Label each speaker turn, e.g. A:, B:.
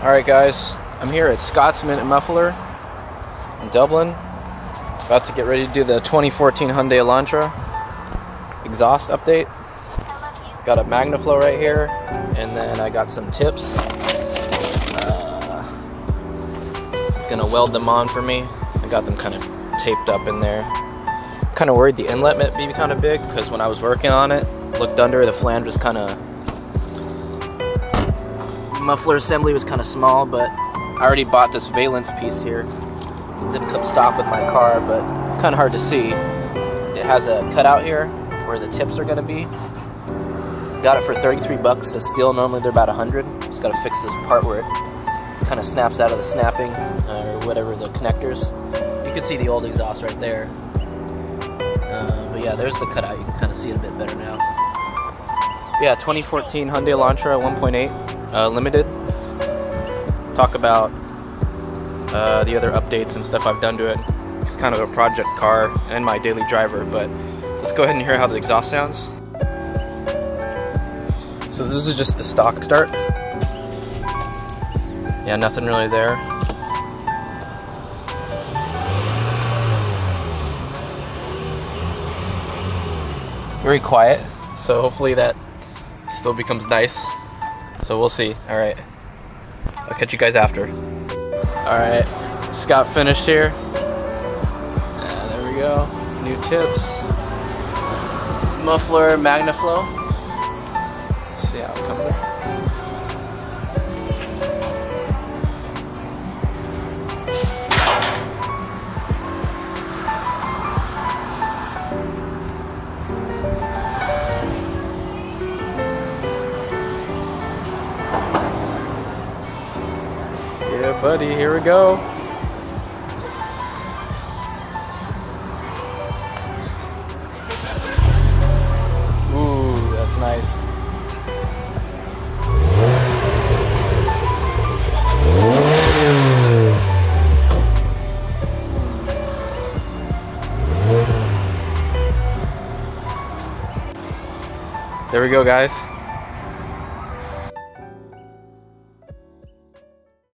A: Alright guys, I'm here at Scotsman Muffler in Dublin. About to get ready to do the 2014 Hyundai Elantra exhaust update. Got a Magnaflow right here, and then I got some tips. It's gonna weld them on for me. I got them kind of taped up in there. Kind of worried the inlet might be kind of big, because when I was working on it, looked under, the flange was kind of, muffler assembly was kind of small, but I already bought this valence piece here. Didn't come stock with my car, but kind of hard to see. It has a cutout here where the tips are going to be. Got it for 33 bucks to steel. Normally they're about 100. Just got to fix this part where it kind of snaps out of the snapping or whatever, the connectors. You can see the old exhaust right there. But yeah, there's the cutout. You can kind of see it a bit better now. Yeah, 2014 Hyundai Elantra 1.8 limited. Talk about the other updates and stuff I've done to it. It's kind of a project car and my daily driver, but let's go ahead and hear how the exhaust sounds. So this is just the stock start. Yeah, nothing really there. Very quiet, so hopefully that still becomes nice. So we'll see. Alright, I'll catch you guys after. Alright, just got finished here. And there we go. New tips. Muffler, Magnaflow. Let's see how it comes there. Yeah, buddy, here we go. Ooh, that's nice. There we go, guys.